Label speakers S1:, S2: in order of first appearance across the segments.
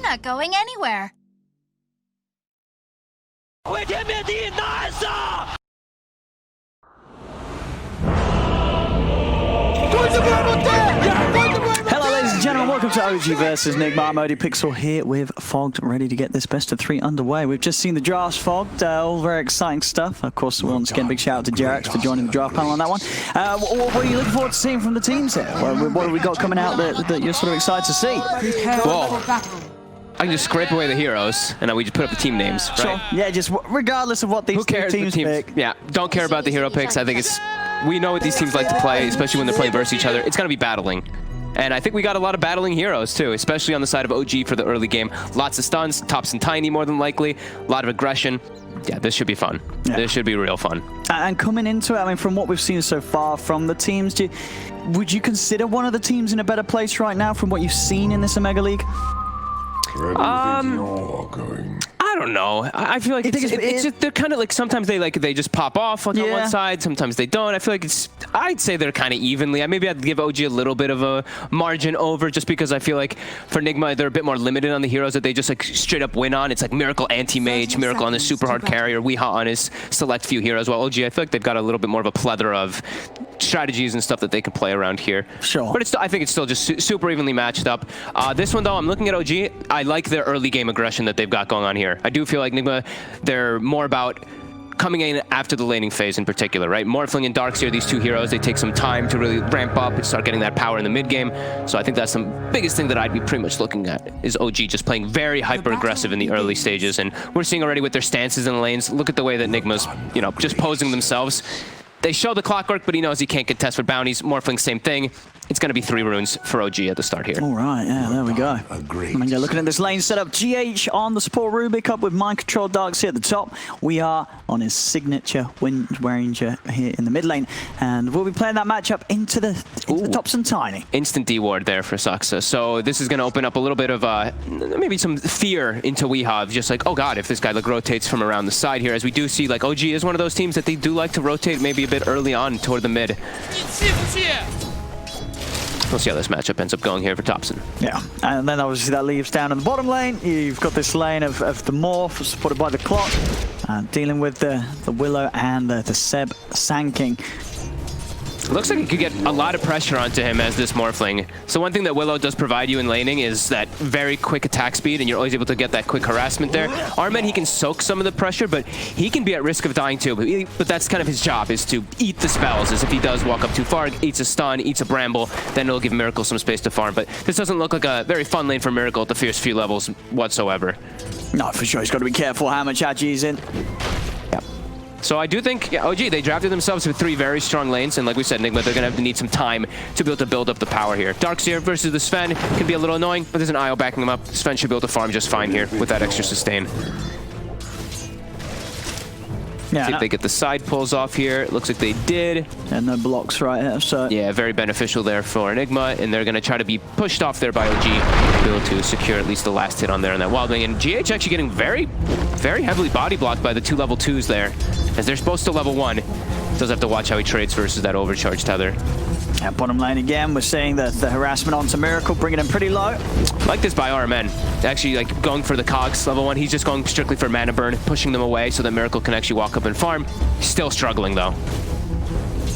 S1: not going anywhere.
S2: Hello ladies and gentlemen, welcome to OG versus Nigma. I'm ODPixel here with Fogged, ready to get this best of 3 underway. We've just seen the drafts, Fogged, all very exciting stuff. Of course, once again, big shout out to Jerax for joining the draft panel on that one. What are you looking forward to seeing from the teams here? What have we got coming out that you're sort of excited to see?
S3: Well, I can just scrape away the heroes, and then we just put up the team names, right?
S2: Sure. Yeah, just regardless of what these teams pick.
S3: Yeah, don't care about the hero picks. I think we know what these teams like to play, especially when they're playing versus each other. It's going to be battling. And I think we got a lot of battling heroes, too, especially on the side of OG for the early game. Lots of stuns, Topson Tiny more than likely, a lot of aggression. Yeah, this should be fun. Yeah. This should be real fun. And coming into it, I mean, from what we've seen so far from the teams, would you consider one of the teams in a better place right now from what you've seen in this Omega League? I don't know. I feel like it's just, they're kind of like, sometimes they just pop off like on one side, sometimes they don't. I feel like I'd say they're kind of evenly. Maybe I'd give OG a little bit of a margin over, just because I feel like for Nigma they're a bit more limited on the heroes that they just like straight up win on. It's like Miracle anti-mage, Miracle on his super hard carrier, Weeha on his select few heroes. While OG, I feel like they've got a little bit more of a plethora of strategies and stuff that they can play around here.
S2: Sure.
S3: But I think it's still just super evenly matched up. This one though, I'm looking at OG. I like their early game aggression that they've got going on here. I do feel like Nigma, they're more about coming in after the laning phase in particular, right? Morphling and Darkseer, these two heroes, they take some time to really ramp up and start getting that power in the mid game. So I think that's the biggest thing that I'd be pretty much looking at is OG just playing very hyper aggressive in the early stages. And we're seeing already with their stances in the lanes, look at the way that Nigma's, just posing themselves. They show the clockwork, but he knows he can't contest with bounties. Morphling, same thing. It's going to be 3 runes for OG at the start here.
S2: All right, yeah, there we go. Agreed. I mean, yeah, looking at this lane setup, GH on the support Rubik up with Mind Control Darkseer at the top. We are on his signature Windranger here in the mid lane, and we'll be playing that matchup into the Topson Tiny.
S3: Instant D-ward there for Saxa. So this is going to open up a little bit of maybe some fear into Weeha, just like, oh god, if this guy like rotates from around the side here, as we do see, like OG is one of those teams that they do like to rotate maybe a bit early on toward the mid. We'll see how this matchup ends up going here for Topson.
S2: Yeah, and then obviously that leaves down in the bottom lane. You've got this lane of the Morph supported by the Clock, dealing with the Willow and the Seb Sanking.
S3: Looks like he could get a lot of pressure onto him as this Morphling. So one thing that Willow does provide you in laning is that very quick attack speed, and you're always able to get that quick harassment there. Arman, he can soak some of the pressure, but he can be at risk of dying too. But that's kind of his job, is to eat the spells, as if he does walk up too far, eats a stun, eats a bramble, then it'll give Miracle some space to farm. But this doesn't look like a very fun lane for Miracle at the fierce few levels whatsoever.
S2: No, for sure. He's got to be careful how much Agi is in.
S3: So I do think, OG, they drafted themselves with 3 very strong lanes, and like we said, Nigma, they're going to need some time to be able to build up the power here. Darkseer versus the Sven can be a little annoying, but there's an IO backing them up. Sven should be able to farm just fine here with that extra sustain.
S2: Yeah,
S3: see if they get the side pulls off here. It looks like they did.
S2: And no blocks right here, so...
S3: Yeah, very beneficial there for Nigma, and they're going to try to be pushed off there by OG to be able to secure at least the last hit on there on that Wildwing. And GH actually getting very, very heavily body blocked by the 2 level 2s there, as they're supposed to level 1. Does have to watch how he trades versus that overcharge tether.
S2: At bottom lane again, we're seeing the harassment onto Miracle, bringing him pretty low.
S3: Like this by RMN. Actually, like going for the cogs level 1. He's just going strictly for mana burn, pushing them away so that Miracle can actually walk up and farm. Still struggling though.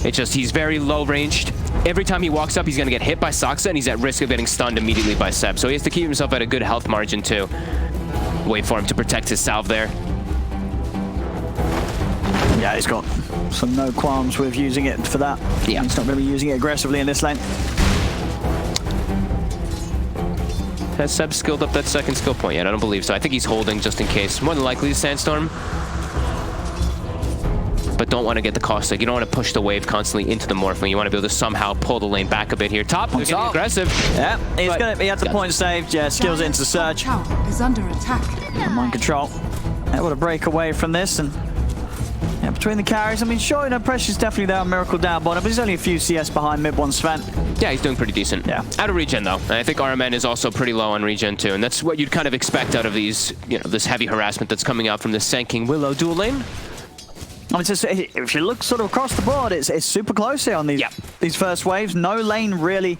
S3: It's just he's very low ranged. Every time he walks up, he's going to get hit by Saxa, and he's at risk of getting stunned immediately by Seb. So he has to keep himself at a good health margin too. Wait for him to protect his salve there.
S2: Yeah, he's got some no qualms with using it for that.
S3: Yeah.
S2: He's not going to be using it aggressively in this lane.
S3: Has Seb skilled up that second skill point yet? I don't believe so. I think he's holding just in case. More than likely the Sandstorm. But don't want to get the caustic. You don't want to push the wave constantly into the Morphling. You want to be able to somehow pull the lane back a bit here. Top, they're getting aggressive.
S2: Yeah, he has the point saved. Yeah, skills into Surge.
S4: Is under attack.
S2: Mind Control. Able to break away from this, and yeah, between the carries, I mean, sure, pressure's definitely there on Miracle down bottom, but he's only a few CS behind mid 1 Sven.
S3: Yeah, he's doing pretty decent.
S2: Yeah.
S3: Out of regen, though. And I think RMN is also pretty low on regen, too. And that's what you'd kind of expect out of these, this heavy harassment that's coming out from this Sanking Willow dual lane.
S2: I mean, just, if you look sort of across the board, it's super close here on these first waves. No lane really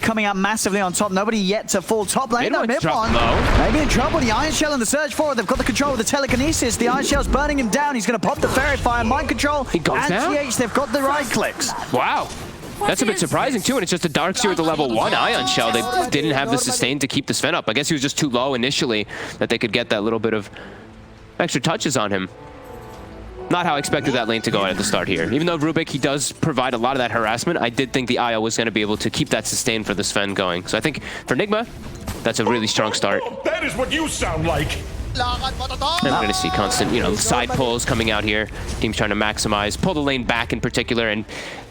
S2: coming out massively on top. Nobody yet to full top lane. No, mid one. Maybe in trouble. The Iron Shell and the Surge forward. They've got the control of the telekinesis. The Iron Shell's burning him down. He's going to pop the Fairy Fire. Mind control.
S3: He goes down.
S2: TH, they've got the right clicks.
S3: Wow. That's a bit surprising, too, and it's just a Darkseer with the level 1 Ion Shell. They didn't have the sustain to keep the Sven up. I guess he was just too low initially that they could get that little bit of extra touches on him. Not how I expected that lane to go out at the start here. Even though Rubik, he does provide a lot of that harassment, I did think the IO was going to be able to keep that sustain for the Sven going. So I think for Nigma, that's a really strong start.
S1: That is what you sound like.
S3: And we're going to see constant, side pulls coming out here. Team's trying to maximize, pull the lane back in particular, and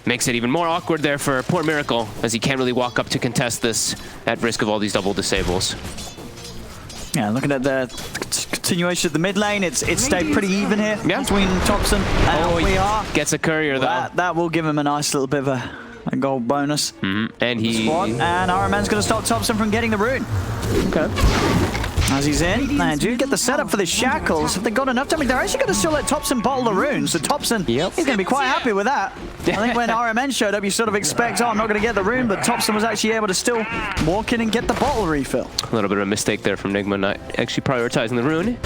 S3: makes it even more awkward there for poor Miracle, as he can't really walk up to contest this at risk of all these double disables.
S2: Yeah, looking at the continuation of the mid lane, it's stayed pretty even here between Topson and We Are.
S3: Gets a courier though.
S2: That will give him a nice little bit of a gold bonus.
S3: And he...
S2: And Ironman's going to stop Topson from getting the rune. Okay. As he's in, and do get the setup for the shackles. Have they got enough damage? They're actually going to still let Topson bottle the runes. So Topson, he's going to be quite happy with that. I think when RMN showed up, you sort of expect, oh, I'm not going to get the rune, but Topson was actually able to still walk in and get the bottle refill.
S3: A little bit of a mistake there from Nigma, not actually prioritizing the rune.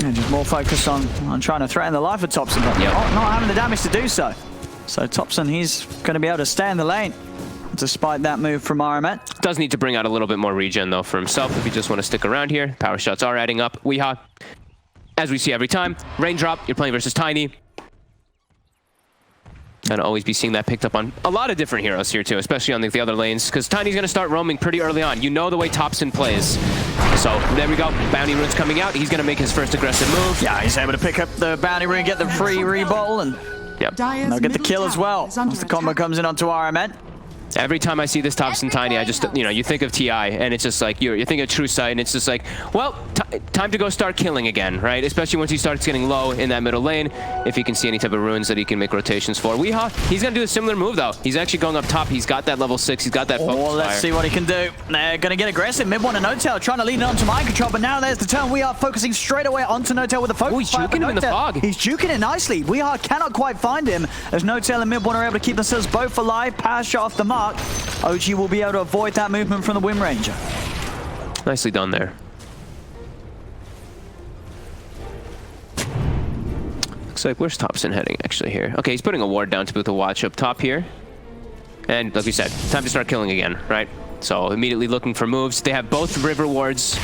S2: And just more focused on trying to threaten the life of Topson, but not having the damage to do so. So Topson, he's going to be able to stay in the lane, despite that move from RMN.
S3: Does need to bring out a little bit more regen, though, for himself if you just want to stick around here. Power shots are adding up. Weehaw, as we see every time, Raindrop, you're playing versus Tiny. Gonna always be seeing that picked up on a lot of different heroes here, too, especially on the other lanes, because Tiny's going to start roaming pretty early on. You know the way Topson plays. So there we go. Bounty rune's coming out. He's going to make his first aggressive move.
S2: Yeah, he's able to pick up the bounty rune, get the free rebottle, and they'll get the kill as well. Once the combo comes in onto RMN.
S3: Every time I see this Topson Tiny, I just, you think of TI, and it's just like, you think of True Sight, and it's just like, well, time to go start killing again, right? Especially once he starts getting low in that middle lane, if he can see any type of runes that he can make rotations for. Weehaw, he's going to do a similar move, though. He's actually going up top. He's got that level 6. He's got that focus fire.
S2: Let's see what he can do. They're going to get aggressive. Mid one and No-Tail trying to lead it onto mind control, but now there's the turn. We are focusing straight away onto No-Tail with the focus.
S3: He's juking him in the fog.
S2: He's juking it nicely. We are cannot quite find him, as No-Tail and Mid one are able to keep themselves both alive. Power shot off the mark. OG will be able to avoid that movement from the Windranger.
S3: Nicely done there. Looks like, where's Topson heading actually here? Okay, he's putting a ward down to put the watch up top here. And like we said, time to start killing again, right? So immediately looking for moves. They have both river wards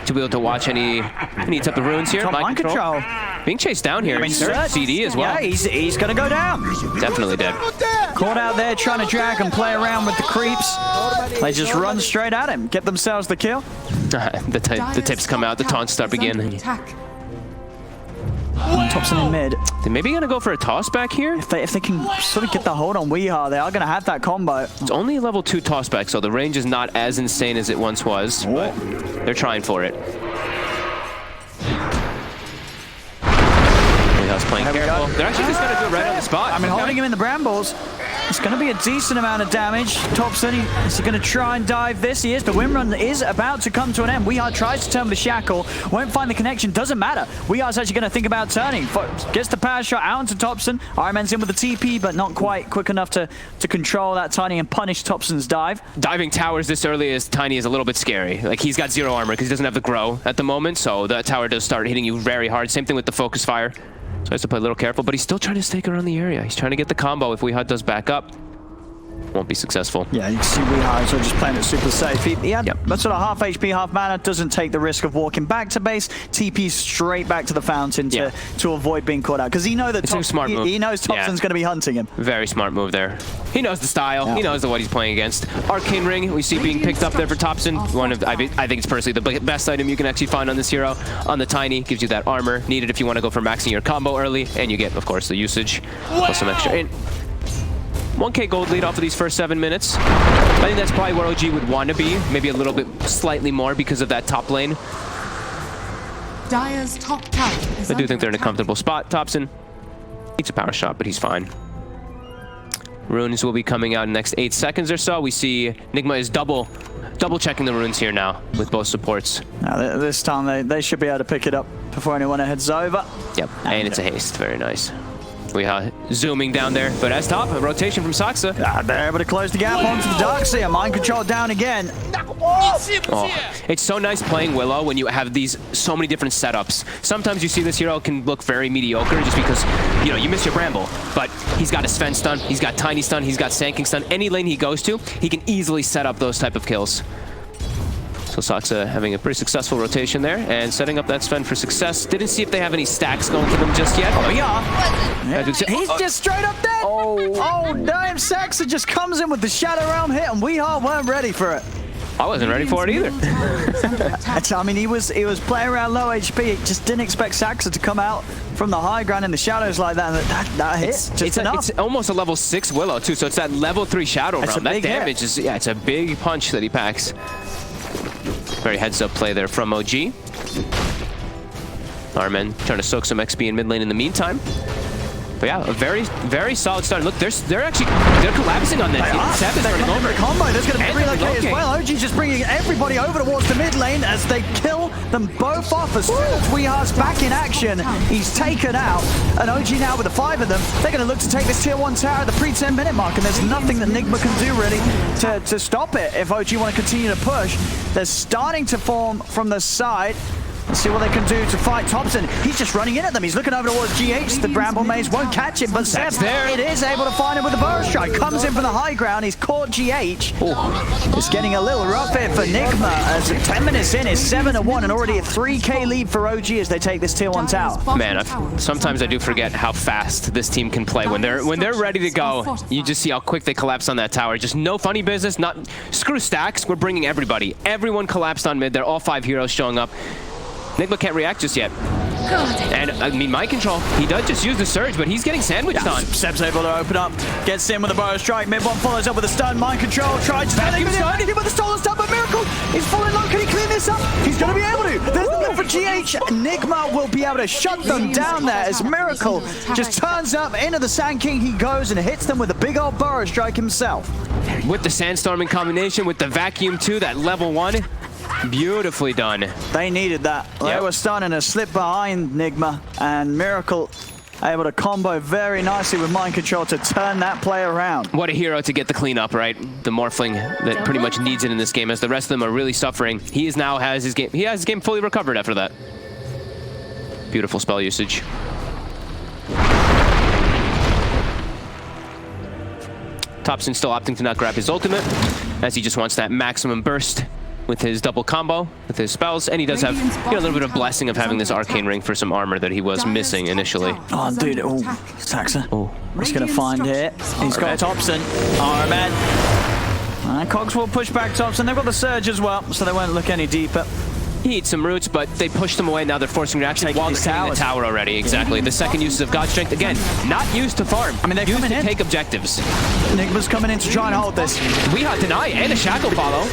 S3: to be able to watch any type of runes here.
S2: Mind control.
S3: Being chased down here. CD as well.
S2: Yeah, he's going to go down.
S3: Definitely dead.
S2: Caught out there trying to drag and play around with the creeps. They just run straight at him, get themselves the kill.
S3: The tips come out, the taunts start begin.
S2: Topson in mid.
S3: They're maybe going to go for a toss back here?
S2: If they can sort of get the hold on Weehaw, they are going to have that combo.
S3: It's only a level 2 toss back, so the range is not as insane as it once was, but they're trying for it. Weeha's playing careful. They're actually just going to do it right on the spot.
S2: I mean, holding him in the brambles. It's going to be a decent amount of damage. Topson, is he going to try and dive this? He is. The Windrun is about to come to an end. Weehaw tries to turn with the shackle. Won't find the connection. Doesn't matter. Weeha's actually going to think about turning. Gets the power shot out into Topson. Ironman's in with the TP, but not quite quick enough to control that Tiny and punish Topson's dive.
S3: Diving towers this early as Tiny is a little bit scary. Like, he's got 0 armor because he doesn't have the grow at the moment, so that tower does start hitting you very hard. Same thing with the focus fire. So he has to play a little careful, but he's still trying to stake around the area. He's trying to get the combo if Weehaw does back up. Won't be successful.
S2: Yeah, you can see Weehaw is just playing it super safe. He had that sort of half HP, half mana, doesn't take the risk of walking back to base, TP straight back to the fountain to avoid being caught out. Because he knows that he knows Topson's going to be hunting him.
S3: Very smart move there. He knows the style. He knows what he's playing against. Arcane Ring, we see being picked up there for Topson. One of, I think it's personally the best item you can actually find on this hero. On the Tiny, gives you that armor needed if you want to go for maxing your combo early, and you get, of course, the usage plus some extra. 1k gold lead off of these first 7 minutes. I think that's probably where OG would want to be. Maybe a little bit slightly more because of that top lane.
S4: Dire's top tower is
S3: I do think they're in a comfortable spot. Topson needs a power shot, but he's fine. Runes will be coming out in the next 8 seconds or so. We see Nigma is double checking the runes here now with both supports.
S2: Now, this time they should be able to pick it up. before anyone heads over.
S3: Yep, and it's a haste. Very nice. We are zooming down there, but as top, a rotation from Saksa.
S2: They're able to close the gap onto the Darkseer. Mind control down again.
S3: Oh, it's so nice playing Willow when you have these so many different setups. Sometimes you see this hero can look very mediocre just because, you know, you miss your Bramble. But he's got a Sven stun, he's got Tiny stun, he's got Sand King stun. Any lane he goes to, he can easily set up those type of kills. So Saksa having a pretty successful rotation there and setting up that Sven for success. Didn't see if they have any stacks going for them just yet. Oh, yeah.
S2: He's just straight up dead. Oh, damn. Saksa just comes in with the Shadow Realm hit, and we all weren't ready for it.
S3: I wasn't ready for it either.
S2: I mean, he was playing around low HP. He just didn't expect Saksa to come out from the high ground in the shadows like that. And that hit
S3: it's almost a level 6 Willow, too. So it's that level 3 Shadow Realm. That damage
S2: hit.
S3: is, it's a big punch that he packs. Very heads-up play there from OG. Armen trying to soak some XP in mid lane in the meantime. But yeah, a very, very solid start. Look, they're collapsing on this. Seb is running over.
S2: Combo. There's going to be relocate as well. OG's just bringing everybody over towards the mid lane as they kill them both off. As soon as Weehar's back in action, he's taken out. And OG now with the 5 of them, they're going to look to take this tier 1 tower at the pre-10 minute mark. And there's nothing that Nigma can do really to stop it if OG want to continue to push. They're starting to form from the side. Let's see what they can do to fight Topson. He's just running in at them. He's looking over towards GH. The Bramble Maze won't catch him, but Seb it is able to find him with the Burrow Strike. Comes in from the high ground. He's caught GH. It's getting a little rough here for Nigma as 10 minutes in, it's 7-1 and already a 3K lead for OG as they take this tier 1 tower.
S3: Man, sometimes I do forget how fast this team can play. When they're ready to go, you just see how quick they collapse on that tower. Just no funny business. Screw stacks. We're bringing everybody. Everyone collapsed on mid. They're all 5 heroes showing up. Nigma can't react just yet. And, I mean, mind control, he does just use the surge, but he's getting sandwiched on.
S2: Seb's able to open up, gets in with a Burrow Strike. Mid one follows up with a stun, mind control, tries to vacuum with the stolen stun, but Miracle is falling low. Can he clean this up? He's going to be able to. There's the mill for GH. Nigma will be able to shut them down there as Miracle just turns up into the Sand King. He goes and hits them with a big old Burrow Strike himself.
S3: With the Sandstorm in combination with the Vacuum 2, that level 1. Beautifully done.
S2: They needed that. They were starting to slip behind Nigma, and Miracle able to combo very nicely with mind control to turn that play around.
S3: What a hero to get the cleanup, right? The Morphling that pretty much needs it in this game as the rest of them are really suffering. He has his game fully recovered after that. Beautiful spell usage. Topson still opting to not grab his ultimate as he just wants that maximum burst with his double combo, with his spells, and he does have a little bit of blessing of having this arcane ring for some armor that he was missing initially.
S2: Oh, dude, Saksa. He's going to find it. He's got Topson. Armen. And Cogs will push back Topson. They've got the Surge as well, so they won't look any deeper.
S3: He eats some roots, but they pushed him away. Now they're forcing reaction while they're taking the tower already. Exactly. The second use of God Strength. Again, not used to farm. I mean, they're used to take objectives.
S2: Nigma's coming in to try and hold this.
S3: Weeha deny and a shackle follow.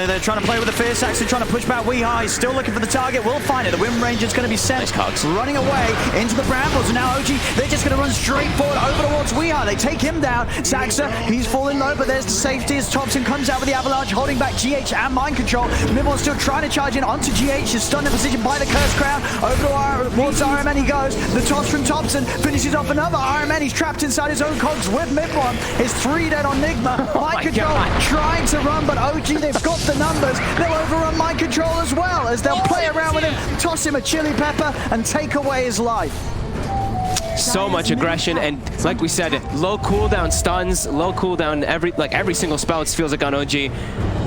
S2: They're trying to play with the Fierce Axe. They're trying to push back Weeha. He's still looking for the target. We'll find it. The Windranger's going to be sent.
S3: Nice Cogs.
S2: Running away into the Brambles. And now OG, they're just going to run straight forward over towards Weeha. They take him down. Saksa, he's falling low, but there's the safety as Topson comes out with the Avalanche, holding back GH and mind control. Midwell's still trying to charge in onto GH. Is stunned in position by the Curse Crown. Over towards RMN he goes. The toss from Topson finishes off another RMN. He's trapped inside his own cogs with Midwell. It's 3 dead on Nigma. Mind control trying to run, but OG, they've got the numbers. They'll overrun mind control as well as they'll play around with him, toss him a chili pepper, and take away his life.
S3: So much aggression, and like we said, low cooldown stuns, low cooldown every single spell. It feels like on OG.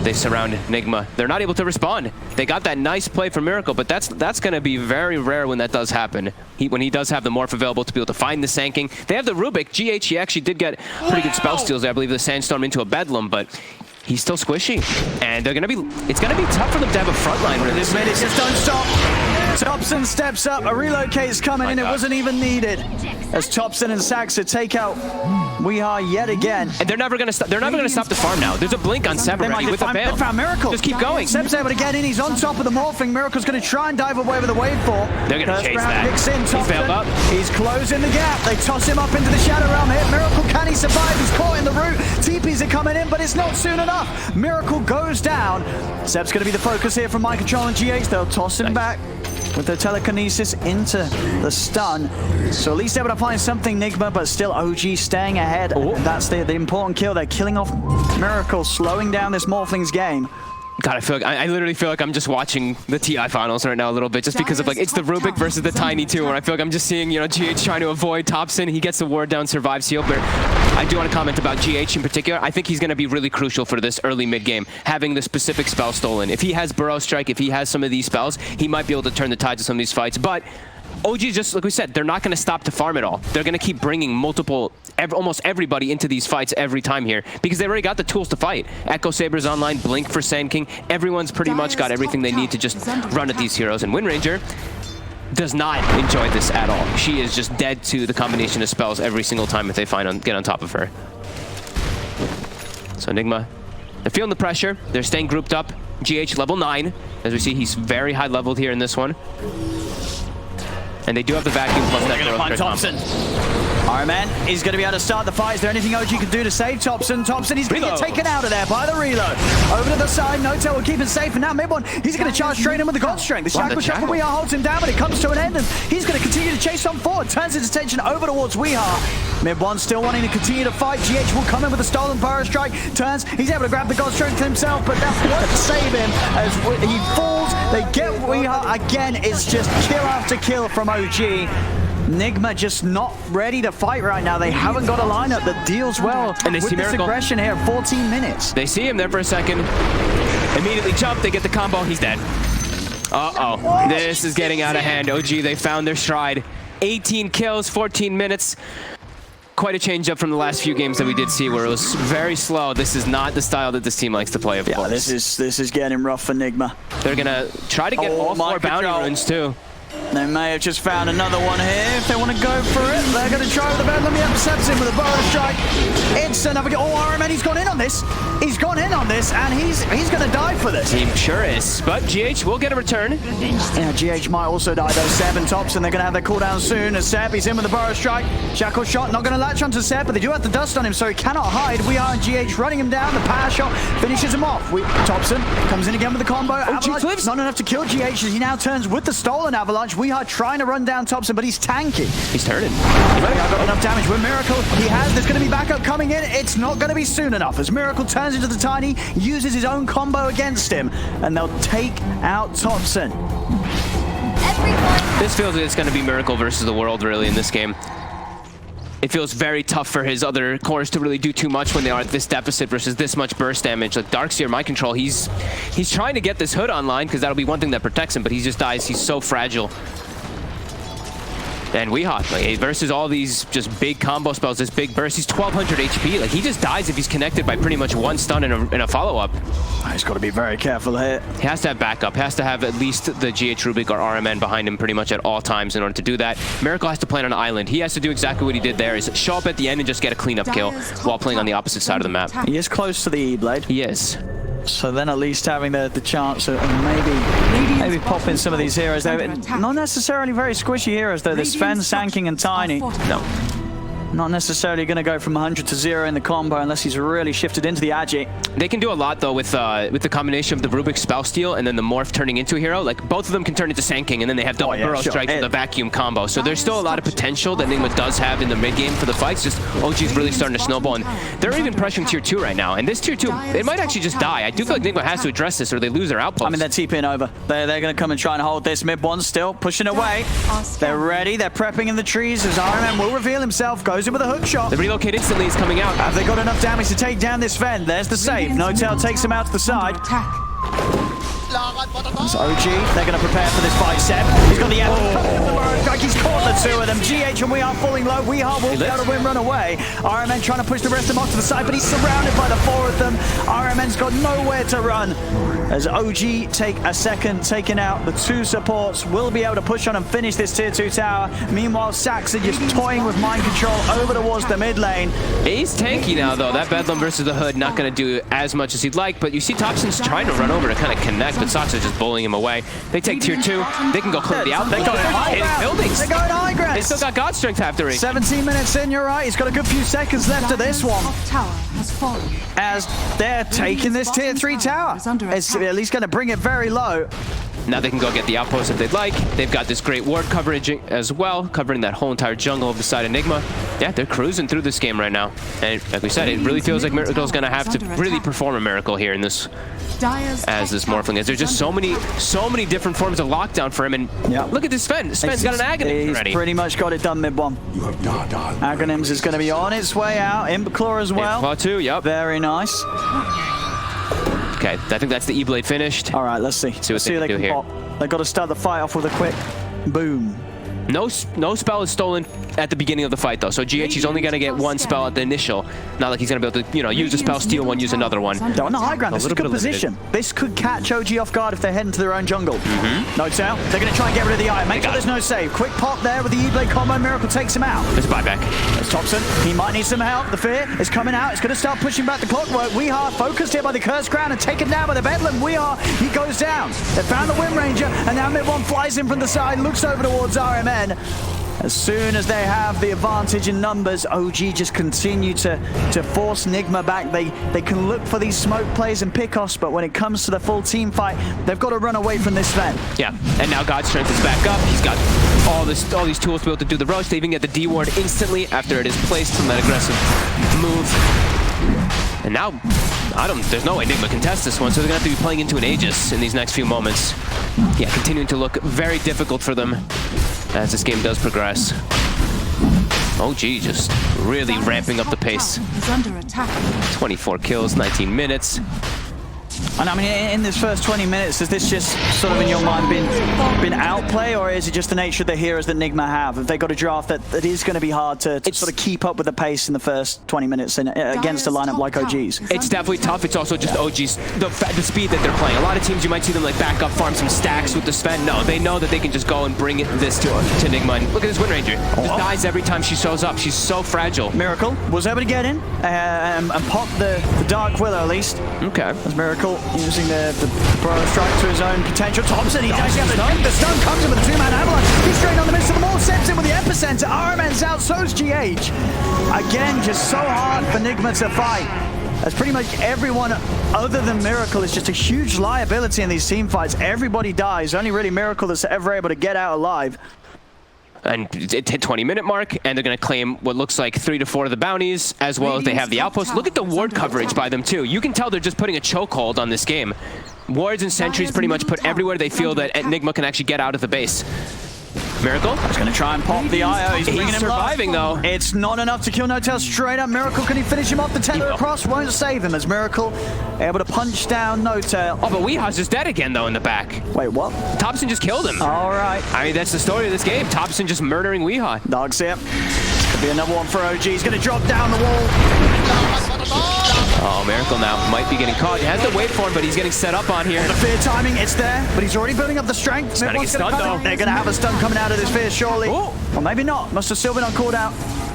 S3: They surround Nigma. They're not able to respond. They got that nice play for Miracle, but that's going to be very rare when that does happen. When he does have the morph available to be able to find the Sand King. They have the Rubik. GH, he actually did get pretty good spell steals there. I believe the Sandstorm into a Bedlam, but he's still squishy. And it's going to be tough for them to have a front line.
S2: This minute just don't stop. Topson steps up. A relocate's coming in. It wasn't even needed. As Topson and Saksa take out Weeha yet again.
S3: And they're never gonna stop the farm now. There's a blink on Seb already with a veil.
S2: They found Miracle.
S3: Just keep going.
S2: Seb's able to get in. He's on top of the morphing. Miracle's going to try and dive away with a wave fall.
S3: They're going to chase that.
S2: Picks in.
S3: He's veiled up.
S2: He's closing the gap. They toss him up into the Shadow Realm. Hit Miracle. Can he survive? He's caught in the root. TPs are coming in, but it's not soon enough. Miracle goes down. Seb's going to be the focus here from mind control and GH. They'll toss him back. with the telekinesis into the stun. So at least able to find something, Nigma, but still OG staying ahead. And that's the important kill. They're killing off Miracle, slowing down this Morphlings game.
S3: God, I literally feel like I'm just watching the TI finals right now a little bit, just because of like it's the Rubik versus the Tiny too, where I feel like I'm just seeing, you know, GH trying to avoid Topson. He gets the ward down, survives heal, but I do want to comment about GH in particular. I think he's going to be really crucial for this early mid game, having the specific spell stolen. If he has Burrow Strike, if he has some of these spells, he might be able to turn the tides of some of these fights. But OG, just like we said, they're not going to stop to farm at all. They're going to keep bringing almost everybody into these fights every time here because they already got the tools to fight. Echo Saber's online, Blink for Sand King. Everyone's pretty much got everything they need to just run at these heroes. And Windranger does not enjoy this at all. She is just dead to the combination of spells every single time if they get on top of her. So Nigma, they're feeling the pressure. They're staying grouped up. GH level 9. As we see, he's very high leveled here in this one. And they do have the vacuum plus that.
S2: They're going to find Topson. Iron Man is going to be able to start the fight. Is there anything OG can do to save Topson? Topson, he's going to get taken out of there by the reload. Over to the side, Notel will keep him safe. And now mid-one, he's going to charge straight in with the God Strength. The Shackle Shot from Weehaw holds him down, but it comes to an end. And he's going to continue to chase on forward. Turns his attention over towards Weehaw. Mid-one still wanting to continue to fight. GH will come in with a stolen Burrow Strike. Turns, he's able to grab the God Strength himself, but that won't save him as he falls. They get Weehaw again. It's just kill after kill from OG. Nigma just not ready to fight right now. They haven't got a lineup that deals well
S3: and they
S2: with
S3: see
S2: this
S3: Miracle.
S2: Aggression here. 14 minutes.
S3: They see him there for a second. Immediately jump. They get the combo. He's dead. Uh-oh. This is getting out of hand. OG, they found their stride. 18 kills, 14 minutes. Quite a change up from the last few games that we did see where it was very slow. This is not the style that this team likes to play, of course.
S2: This is getting rough for Nigma.
S3: They're going to try to get all 4 bounty runes too.
S2: They may have just found another one here. If they want to go for it, they're going to try with the Bedlam. He intercepts him with a Burrow Strike. It's another... Oh, Iron Man, he's gone in on this. He's gone in on this, and he's going to die for this.
S3: He sure is. But GH will get a return.
S2: Yeah, GH might also die, though. Seb and Topson, they're going to have their cooldown soon. As Seb, he's in with the Burrow Strike. Shackle Shot, not going to latch onto Seb, but they do have the dust on him, so he cannot hide. We are GH running him down. The Power Shot finishes him off. Topson comes in again with the combo. Avalanche, not enough to kill GH as he now turns with the stolen Avalanche. We are trying to run down Topson, but he's tanky.
S3: He's turning.
S2: I've got enough damage with Miracle. There's going to be backup coming in. It's not going to be soon enough as Miracle turns into the Tiny, uses his own combo against him, and they'll take out Topson.
S3: This feels like it's going to be Miracle versus the world, really, in this game. It feels very tough for his other cores to really do too much when they are at this deficit versus this much burst damage. Like Darkseer, Mind Control, he's trying to get this hood online because that'll be one thing that protects him, but he just dies. He's so fragile. And Weehaw, like, versus all these just big combo spells, this big burst, he's 1200 HP. Like, he just dies if he's connected by pretty much one stun and a follow-up.
S2: He's got to be very careful here.
S3: He has to have backup. He has to have at least the GH Rubik or RMN behind him pretty much at all times in order to do that. Miracle has to plan on an island. He has to do exactly what he did there, is show up at the end and just get a cleanup kill while playing on the opposite side of the map.
S2: He is close to the E-Blade.
S3: He is.
S2: So then at least having the chance of maybe popping some of these heroes. They're not necessarily very squishy heroes, though. There's Sven, Sand King, and Tiny.
S3: No.
S2: Not necessarily going to go from 100 to 0 in the combo unless he's really shifted into the Agi.
S3: They can do a lot, though, with the combination of the Rubik Spell Steal and then the Morph turning into a hero. Like, both of them can turn into Sand King, and then they have double Burrow Strike with the Vacuum combo. So there's still a lot of potential that Nigma does have in the mid-game for the fights. Just OG's really starting to snowball, and they're even pressuring Tier 2 right now. And this Tier 2, it might actually just die. I do feel like Nigma has to address this or they lose their outpost.
S2: I mean, they're TPing over. They're going to come and try and hold this. Mid-1 still pushing away. They're ready. They're prepping in the trees as Iron Man will reveal himself. Goes in with a hook shot.
S3: The relocate instantly is coming out.
S2: Have they got enough damage to take down this Ven? There's the save. Notel takes him out to the side. It's OG. They're going to prepare for this fight. Seb, he's got the like he's caught the two of them. GH and Weehaw falling low. Weehaw will be able to run away. Iron Man trying to push the rest of them off to the side, but he's surrounded by the 4 of them. Iron Man's got nowhere to run. As OG take a second, taking out the 2 supports, will be able to push on and finish this Tier 2 tower. Meanwhile, Saxon just toying with Mind Control over towards the mid lane.
S3: He's tanky now, though. That Bedlam versus the Hood not going to do as much as he'd like, but you see Topson's trying to run over to kind of connect, but Sox is just bullying him away. They take Tier 2. They can go clear the out. They go hit buildings.
S2: They're going high ground.
S3: They still got God Strength after it.
S2: 17 minutes in, you're right. He's got a good few seconds left of this one. As they're taking this Tier 3 tower. It's at least going to bring it very low.
S3: Now they can go get the outpost if they'd like. They've got this great ward coverage as well, covering that whole entire jungle beside Nigma. Yeah, they're cruising through this game right now. And like we said, it really feels like Miracle's going to have to really perform a miracle here in this as this Morphling is. There's just so many different forms of lockdown for him. And look at this Sven. Sven's got an Aghanim already.
S2: He's pretty much got it done mid one. Aghanims is going to be on its way out. Imbaclaw as well.
S3: Imbaclaw too, yep.
S2: Very nice.
S3: Okay, I think that's the E-Blade finished.
S2: All right, let's see.
S3: See what they can do here.
S2: Pop. They've got to start the fight off with a quick boom.
S3: No spell is stolen at the beginning of the fight, though. So GH, he's only going to get one spell at the initial. Not like he's going to be able to, use a spell, steal one, use another one.
S2: They're on the high ground. This is a good position. This could catch OG off guard if they're heading to their own jungle. No tail. They're going to try and get rid of the eye. Make sure there's no save. Quick pop there with the E-Blade combo. Miracle takes him out.
S3: There's a buyback.
S2: There's Topson. He might need some help. The fear is coming out. It's going to start pushing back the clockwork. Weehaw focused here by the Cursed Crown and taken down by the Bedlam. Weehaw, he goes down. They found the Windranger, and now mid-one flies in from the side, looks over towards RMN. As soon as they have the advantage in numbers, OG just continue to force Nigma back. They can look for these smoke plays and pickoffs, but when it comes to the full team fight, they've got to run away from this Sven.
S3: Yeah, and now God's strength is back up. He's got all these tools to be able to do the rush. They even get the D ward instantly after it is placed from that aggressive move. And now, there's no way Nigma can test this one, so they're going to have to be playing into an Aegis in these next few moments. Yeah, continuing to look very difficult for them as this game does progress. OG just really ramping up the pace. 24 kills, 19 minutes.
S2: And I mean, in this first 20 minutes, has this just sort of in your mind been outplay, or is it just the nature of the heroes that Nigma have? Have they got a draft that is going to be hard to sort of keep up with the pace in the first 20 minutes against a lineup like OG's?
S3: It's definitely tough. It's also just OG's, the speed that they're playing. A lot of teams, you might see them like back up, farm some stacks with the Sven. No, they know that they can just go and bring this to Nigma. And look at this Windranger. Just dies every time she shows up. She's so fragile.
S2: Miracle was able to get in and pop the Dark Willow at least.
S3: Okay.
S2: As Miracle using the Burrow Strike to his own potential. Topson, he does get the stun comes in with a two-man avalanche. He's straight on the midst of the wall, steps in with the epicenter. RMN's out, so's GH. Again, just so hard for Nigma to fight. As pretty much everyone other than Miracle is just a huge liability in these team fights. Everybody dies. Only really Miracle that's ever able to get out alive.
S3: And it hit 20-minute mark, and they're going to claim what looks like 3 to 4 of the bounties, as well as they have the outpost. Look at the ward coverage by them, too. You can tell they're just putting a chokehold on this game. Wards and sentries pretty much put everywhere they feel that Nigma can actually get out of the base. Miracle?
S2: He's going to try and pop the IO. He's bringing him
S3: surviving, though.
S2: It's not enough to kill No-Tail straight up. Miracle, can he finish him off? The tether across won't save him as Miracle able to punch down No-Tail.
S3: Oh, but Weeha's just dead again, though, in the back.
S2: Wait, what?
S3: Topson just killed him.
S2: All right.
S3: I mean, that's the story of this game. Topson just murdering Weeha.
S2: Dogs here. Could be another one for OG. He's going to drop down the wall.
S3: Oh, Miracle now might be getting caught. He has to wait for him, but he's getting set up on here.
S2: The fear timing, it's there, but he's already building up the strength.
S3: He's gonna get stunned, though.
S2: They're going to have a stun coming out of this fear, surely.
S3: Ooh.
S2: Or maybe not. Must have still been on cooldown.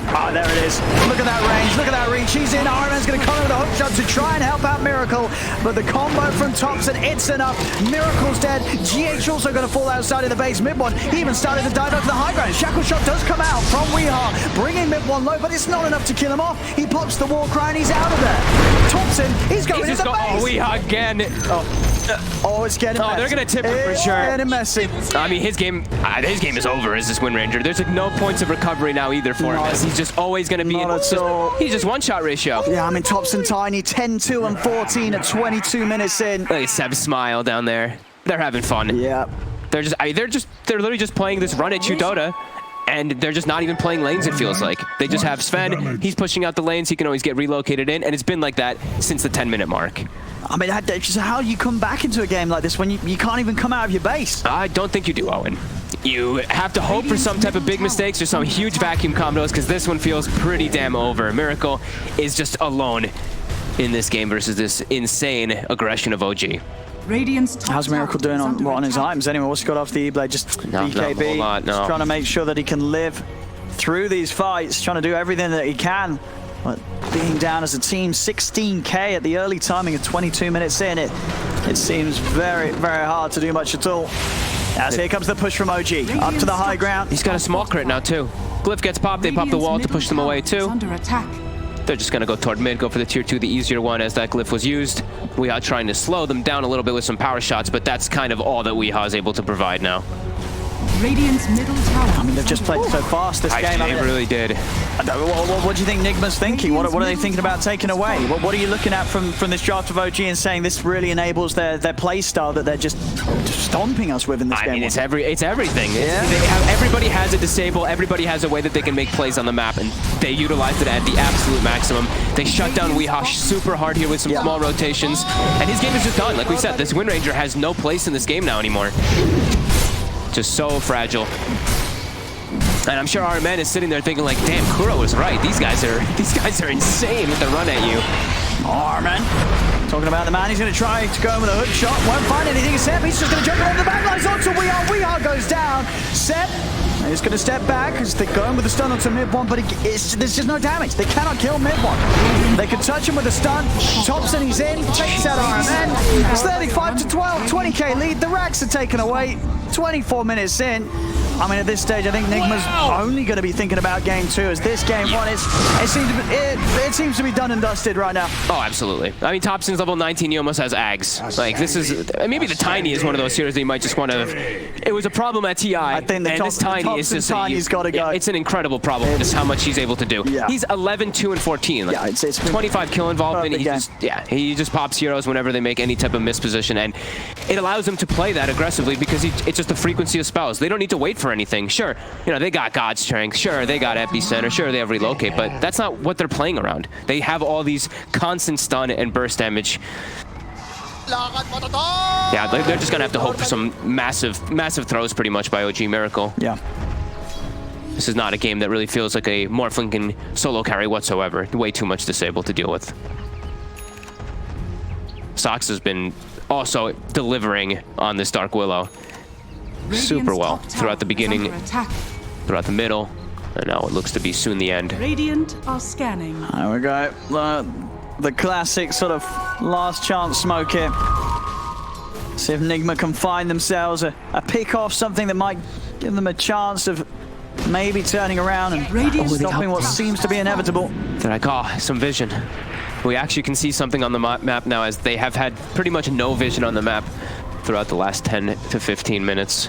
S2: Ah, there it is. Look at that range. Look at that reach. He's in. RMN's going to come in with a hook shot to try and help out Miracle. But the combo from Topson, it's enough. Miracle's dead. GH also going to fall outside of the base. Mid-one, he even started to dive up to the high ground. Shackle shot does come out from Weehaw, bringing mid-one low, but it's not enough to kill him off. He pops the war cry and he's out of there. Topson, he's going into the base.
S3: Oh, Weehaw again.
S2: Oh, it's getting messy.
S3: They're going to tip him for sure.
S2: It's getting messy.
S3: I mean, his game is over as this Windranger. There's like no points of recovery now either for him, as he's just always going to be he's just one-shot ratio.
S2: Yeah, I mean, Topson Tiny, 10-2 and 14 at 22 minutes in.
S3: Look at Seb's smile down there. They're having fun.
S2: Yeah.
S3: They're literally just playing this run at you Dota. And they're just not even playing lanes, it feels like. They just have Sven, he's pushing out the lanes, he can always get relocated in, and it's been like that since the 10-minute mark.
S2: I mean, just how do you come back into a game like this when you can't even come out of your base?
S3: I don't think you do, Owen. You have to hope for some type of big mistakes or some huge vacuum combos, because this one feels pretty damn over. Miracle is just alone in this game versus this insane aggression of OG.
S2: How's Miracle doing on his items anyway? What's he got off the E-Blade? Just BKB, just trying to make sure that he can live through these fights, trying to do everything that he can. But being down as a team, 16k at the early timing of 22 minutes in, it seems very, very hard to do much at all. As here comes the push from OG, up to the high ground.
S3: He's got a small crit now too. Glyph gets popped, they pop the wall to push them away too. They're just going to go toward mid, go for the tier 2, the easier one, as that Glyph was used. Weehaw trying to slow them down a little bit with some power shots, but that's kind of all that Weehaw is able to provide now.
S4: Radiant's middle tower.
S2: I mean, they've just played so fast this game.
S3: They really did.
S2: What do you think Nigma's thinking? What are they thinking about taking away? What are you looking at from this draft of OG and saying this really enables their play style that they're just stomping us with in this game?
S3: I mean, it's everything.
S2: Yeah.
S3: Everybody has a disable. Everybody has a way that they can make plays on the map, and they utilized it at the absolute maximum. They shut down Weehaw super hard here with some small rotations, and his game is just done. Like we said, this Windranger has no place in this game now anymore. Just so fragile. And I'm sure our man is sitting there thinking like, damn, Kuro was right. These guys are insane with the run at you.
S2: Arman talking about the man. He's going to try to go in with a hook shot. Won't find anything. Sep, he's just going to jump on the backlines onto Weehaw. Weehaw goes down. Sep, he's going to step back as they're going with the stun onto mid-1, but there's just no damage. They cannot kill mid-1. They can touch him with a stun. Topson, he's in. Takes out Arman. It's 35-12. 20k lead. The racks are taken away. 24 minutes in. I mean, at this stage, I think Nigma's only going to be thinking about game 2 as this game 1 it seems to be done and dusted right now.
S3: Oh, absolutely. I mean, Topson's level 19, he almost has Ags. Like, this is, maybe the Tiny is one of those heroes that you might just want to, it was a problem at TI,
S2: I think
S3: this Tiny is just,
S2: Tiny's got to go.
S3: It's an incredible problem, just how much he's able to do.
S2: Yeah.
S3: He's 11, 2, and 14. Like,
S2: Yeah, it's
S3: 25 kill involvement. He just pops heroes whenever they make any type of misposition, and it allows him to play that aggressively because it's just the frequency of spells. They don't need to wait for anything. Sure, you know, they got God Strength. Sure, they got Epicenter. Sure, they have Relocate, but that's not what they're playing around. They have all these constant stun and burst damage. Yeah, they're just gonna have to hope for some massive throws pretty much by OG Miracle.
S2: Yeah.
S3: This is not a game that really feels like a Morphling can solo carry whatsoever. Way too much disable to deal with. Sox has been also delivering on this Dark Willow super well throughout the beginning, throughout the middle, and now it looks to be soon the end.
S4: Radiant are scanning.
S2: There we go. The classic sort of last chance smoke here. See if Nigma can find themselves a pick off, something that might give them a chance of maybe turning around and stopping what seems to be inevitable.
S3: They're like, oh, some vision. We actually can see something on the map now, as they have had pretty much no vision on the map throughout the last 10 to 15 minutes.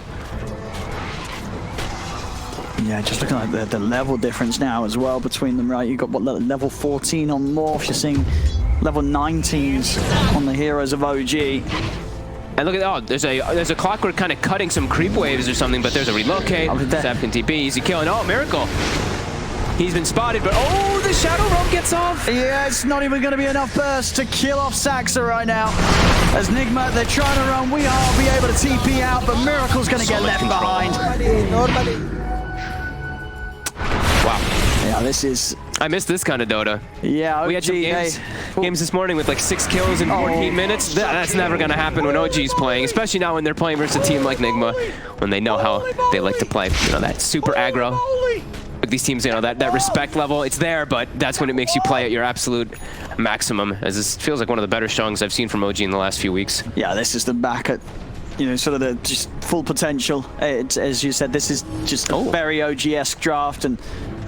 S2: Yeah, just looking at the level difference now as well between them, right? You've got, what, level 14 on Morph, you're seeing level 19s on the heroes of OG.
S3: And look at, there's a Clockwork kind of cutting some creep waves or something, but there's a Relocate, Zap can TP, easy kill, and oh, Miracle! He's been spotted, but oh, the Shadow Rope gets off! Yeah,
S2: it's not even going to be enough burst to kill off Saxa right now. As Nigma, they're trying to run, we are be able to TP out, but Miracle's going to get left behind.
S3: Wow.
S2: Yeah, this is...
S3: I missed this kind of Dota.
S2: Yeah, OG,
S3: we had some games this morning with like 6 kills in 14 minutes. That's never going to happen when OG's playing, especially now when they're playing versus a team like Nigma, when they know how they like to play. You know, that super aggro. Like these teams, you know, that respect level, it's there, but that's when it makes you play at your absolute maximum, as this feels like one of the better showings I've seen from OG in the last few weeks.
S2: Yeah, this is the back at, you know, sort of the just full potential. As you said, this is just a very OG-esque draft, and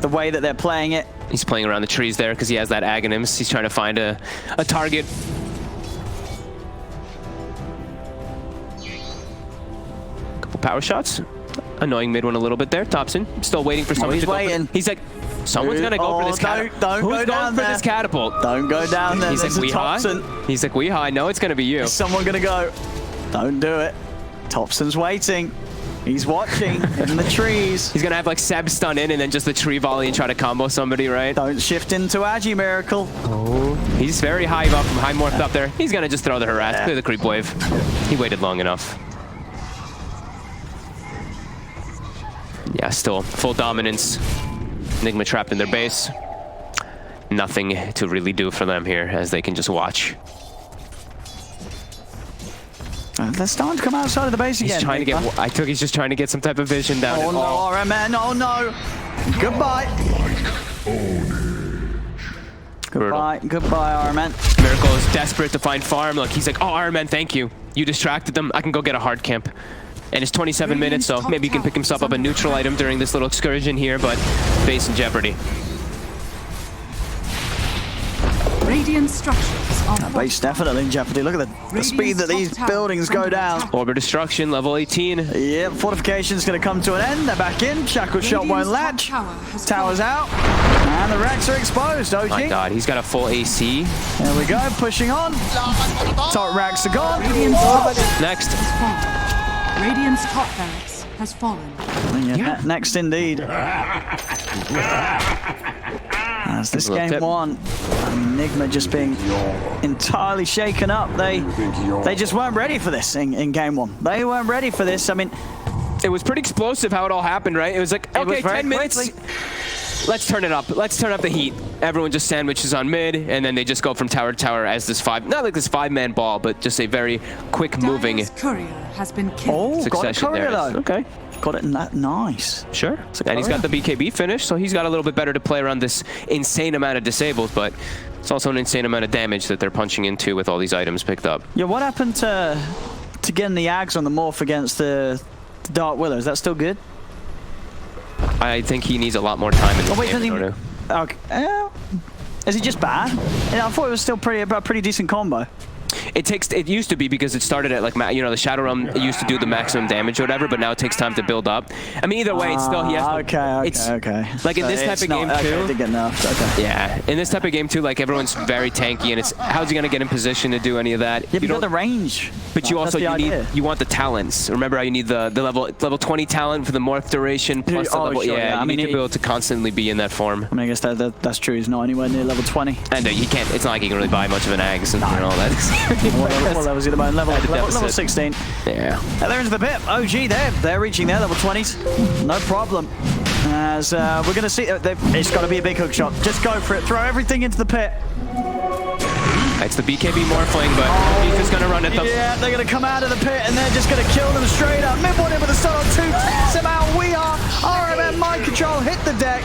S2: the way that they're playing it.
S3: He's playing around the trees there because he has that Aghanim's. He's trying to find a target. Couple power shots. Annoying mid one a little bit there. Topson still waiting for somebody to go. He's like, someone's gonna go for this catapult.
S2: Don't
S3: Who's
S2: go down
S3: going for this catapult?
S2: Don't go down there.
S3: He's like, Weehaw. He's like, Weehaw, I know it's gonna be you.
S2: Is someone gonna go? Don't do it. Topson's waiting. He's watching in the trees.
S3: He's gonna have like Seb stun in and then just the tree volley and try to combo somebody, right?
S2: Don't shift into Agi Miracle.
S3: Oh, he's very high morphed up there. He's gonna just throw the harass, clear the creep wave. He waited long enough. Yeah, still full dominance. Nigma trapped in their base. Nothing to really do for them here, as they can just watch.
S2: They're starting to come outside of the base again.
S3: He's trying to get. I took. He's just trying to get some type of vision down.
S2: Oh no, RMN! Oh no! Goodbye. Goodbye, RMN.
S3: Miracle is desperate to find farm. Look, he's like, oh, RMN, thank you. You distracted them. I can go get a hard camp. And it's 27 minutes, so maybe he can pick himself up a neutral item during this little excursion here, but base in jeopardy.
S4: Radiant structures are
S2: That base definitely in jeopardy. Look at the speed that these buildings go down.
S3: Order destruction, level 18.
S2: Yep, fortification's going to come to an end. They're back in. Shackle shot won't latch. Tower's out. And the racks are exposed. OG.
S3: My God, he's got a full AC.
S2: There we go, pushing on. Top racks are gone.
S3: Next.
S4: Radiant's top barracks has fallen.
S2: Yeah, next indeed. As this game one, Nigma just being entirely shaken up. They just weren't ready for this in game one. They weren't ready for this. I mean,
S3: it was pretty explosive how it all happened, right? It was like, okay, 10 minutes. Let's turn it up. Let's turn up the heat. Everyone just sandwiches on mid, and then they just go from tower to tower as this not like this 5-man ball, but just a very quick moving
S4: courier has been killed.
S2: got it courier though.
S3: Okay.
S2: Got it in that. Nice.
S3: Sure. And he's got the BKB finish, so he's got a little bit better to play around this insane amount of disables, but it's also an insane amount of damage that they're punching into with all these items picked up.
S2: Yeah, what happened to getting the Ags on the morph against the Dark Willow? Is that still good?
S3: I think he needs a lot more time in this game in order.
S2: Okay. Is he just bad? Yeah, I thought it was still a pretty decent combo.
S3: It used to be because it started at like, you know, the Shadow Realm used to do the maximum damage or whatever, but now it takes time to build up. I mean, either way, it's still, he has to,
S2: okay.
S3: Like in this type of game too.
S2: To get nerfed. Okay.
S3: Yeah, in this type of game too, like everyone's very tanky, and it's how's he gonna get in position to do any of that?
S2: Yeah, you got the range.
S3: But you also you want the talents. Remember how you need the level 20 talent for the morph duration plus the level.
S2: Sure,
S3: yeah,
S2: I mean,
S3: need to be able to constantly be in that form.
S2: I mean, I guess that's true. He's not anywhere near level 20.
S3: And you can't. It's not like you can really buy much of an Ags and all that.
S2: What level is he at the moment? Level 16.
S3: Yeah.
S2: And they're into the pit. OG, they're reaching their level 20s. No problem. As we're going to see, it's got to be a big hook shot. Just go for it. Throw everything into the pit.
S3: It's the BKB morphling, but he's just going to run at them.
S2: Yeah, they're going to come out of the pit and they're just going to kill them straight up. Mid-one in with a stun on 2. Takes him out. We are. RMM mind control hit the deck.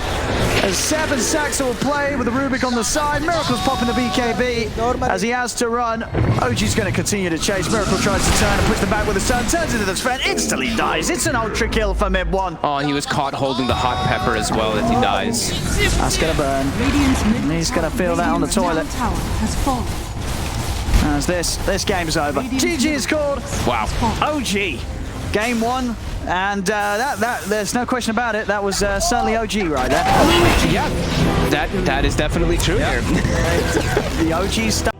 S2: As 7 Saxa will play with the Rubik on the side. Miracle's popping the BKB as he has to run. OG's going to continue to chase. Miracle tries to turn and push them back with a stun. Turns into the Sven. Instantly dies. It's an ultra kill for mid-one.
S3: Oh, and he was caught holding the hot pepper as well if he dies.
S2: That's going to burn. And he's going to feel that on the toilet.
S4: Tower has fallen.
S2: As this game's over. GG is called.
S3: Wow.
S2: OG. Game one. And there's no question about it. That was certainly OG right there.
S3: Yeah, that is definitely true here.
S2: The OG stuff.